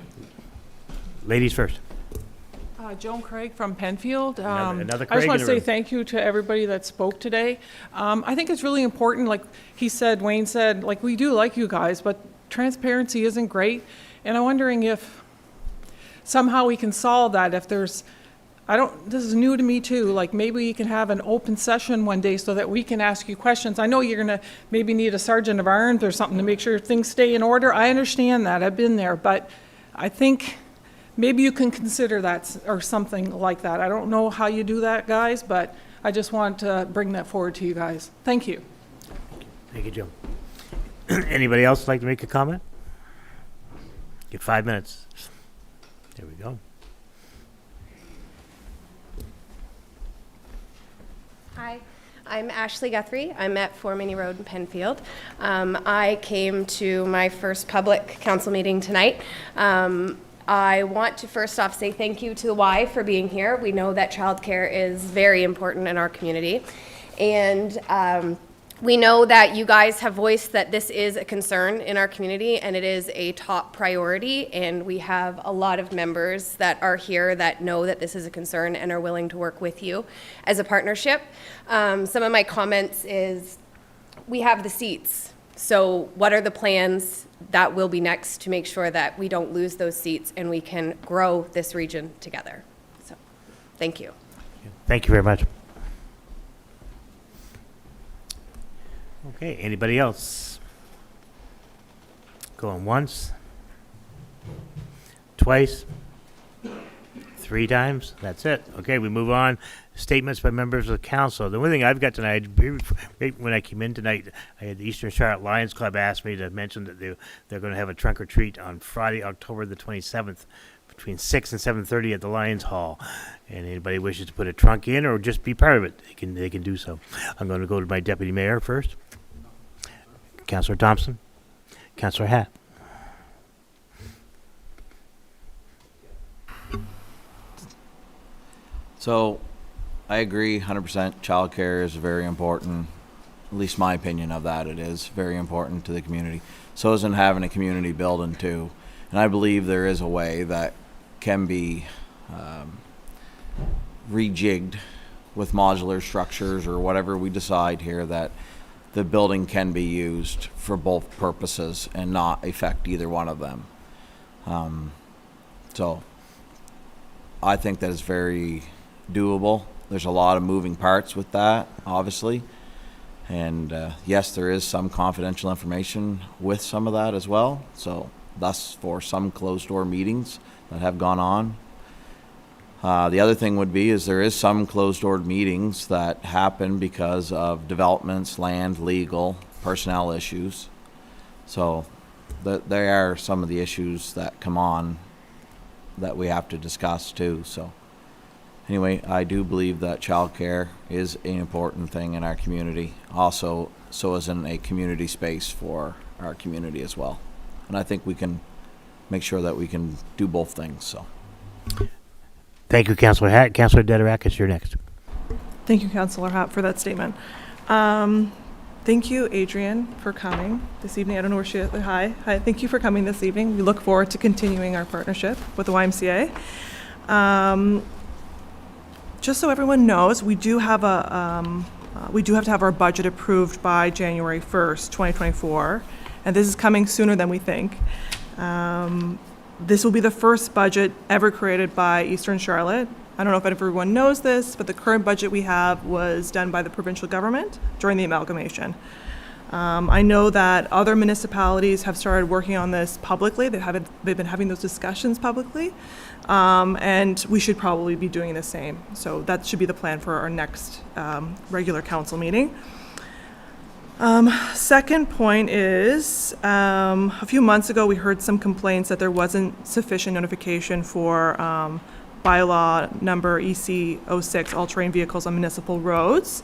Ladies first.
Joan Craig from Penfield.
Another
I
Craig
just want
in
to
the
say
room.
thank you to everybody that spoke today. I think it's really important, like he said, Wayne said, like we do like you guys, but transparency isn't great. And I'm wondering if somehow we can solve that. If there's, this is new to me too, like maybe you can have an open session one day so that we can ask you questions. I know you're going to maybe need a sergeant of arms or something to make sure things stay in order. I understand that. I've been there, but I think maybe you can consider that or something like that. I don't know how you do that, guys, but I just want to bring that forward to you guys. Thank you.
Thank you, Joe. Anybody else like to make a comment? Get 5 minutes. There we go.
Hi, I'm Ashley Guthrie. I'm at 4 Minnie Road in Penfield. I came to my first public council meeting tonight. I want to first off say thank you to the Y for being here. We know that childcare is very important in our community. And we know that you guys have voiced that this is a concern in our community and it is a top priority. And we have a lot of members that are here that know that this is a concern and are willing to work with you as a partnership. Some of my comments is we have the seats. So what are the plans that will be next to make sure that we don't lose those seats and we can grow this region together? So, thank you.
Thank you very much. Okay, anybody else? Going once? Twice? 3 times? That's it. Okay, we move on. Statements by members of council. The only thing I've got tonight, right when I came in tonight, I had the Eastern Charlotte Lions Club ask me to mention that they're going to have a trunk or treat on Friday, October the 27th, between 6 and 7:30 at the Lions Hall. And anybody wishes to put a trunk in or just be part of it, they can do so. I'm going to go to my deputy mayor first. Councillor Thompson. Councillor Hatt.
So, I agree 100%. Childcare is very important. At least my opinion of that, it is very important to the community. So isn't having a community building too. And I believe there is a way that can be rejigged with modular structures or whatever we decide here, that the building can be used for both purposes and not affect either one of them. So I think that is very doable. There's a lot of moving parts with that, obviously. And yes, there is some confidential information with some of that as well. So thus for some closed door meetings that have gone on. The other thing would be is there is some closed door meetings that happen because of developments, land, legal, personnel issues. So there are some of the issues that come on that we have to discuss too. So anyway, I do believe that childcare is an important thing in our community. Also, so isn't a community space for our community as well. And I think we can make sure that we can do both things. So.
Thank you, Councillor Hatt. Councillor Dederakis, you're next.
Thank you, Councillor Hatt, for that statement. Thank you, Adrian, for coming this evening. I don't know where she is. Hi. Thank you for coming this evening. We look forward to continuing our partnership with the YMCA. Just so everyone knows, we do have to have our budget approved by January 1st, 2024, and this is coming sooner than we think. This will be the first budget ever created by Eastern Charlotte. I don't know if everyone knows this, but the current budget we have was done by the provincial government during the amalgamation. I know that other municipalities have started working on this publicly. They've been having those discussions publicly, and we should probably be doing the same. So that should be the plan for our next regular council meeting. Second point is, a few months ago we heard some complaints that there wasn't sufficient notification for bylaw number EC06, all-terrain vehicles on municipal roads.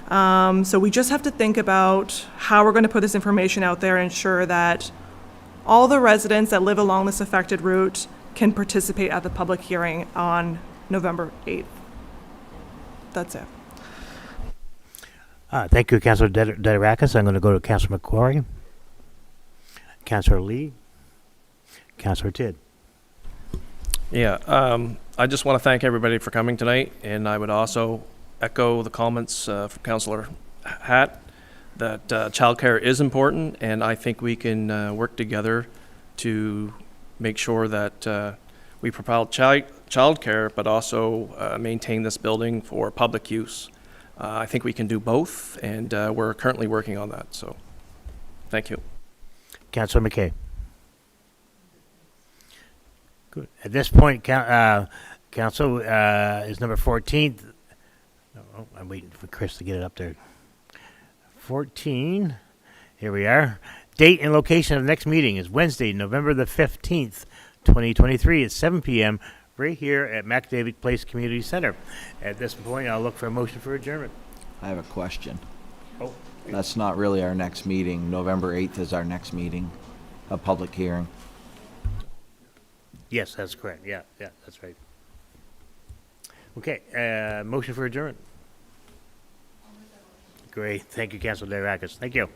So we just have to think about how we're going to put this information out there and ensure that all the residents that live along this affected route can participate at the public hearing on November 8th. That's it.
Thank you, Councillor Dederakis. I'm going to go to Councillor McQuarrie, Councillor Lee, Councillor Tidd.
Yeah, I just want to thank everybody for coming tonight, and I would also echo the comments from Councillor Hatt that childcare is important, and I think we can work together to make sure that we propel childcare, but also maintain this building for public use. I think we can do both, and we're currently working on that. So, thank you.
Councillor McKay. Good. At this point, Council is number 14. Oh, I'm waiting for Chris to get it up there. 14. Here we are. Date and location of the next meeting is Wednesday, November the 15th, 2023 at 7 p.m. right here at McDavid Place Community Center. At this point, I'll look for a motion for adjournment.
I have a question.
Oh.
That's not really our next meeting. November 8th is our next meeting, a public hearing.
Yes, that's correct. Yeah, that's right. Okay, motion for adjournment. Great. Thank you, Councilor Dederakis. Thank you.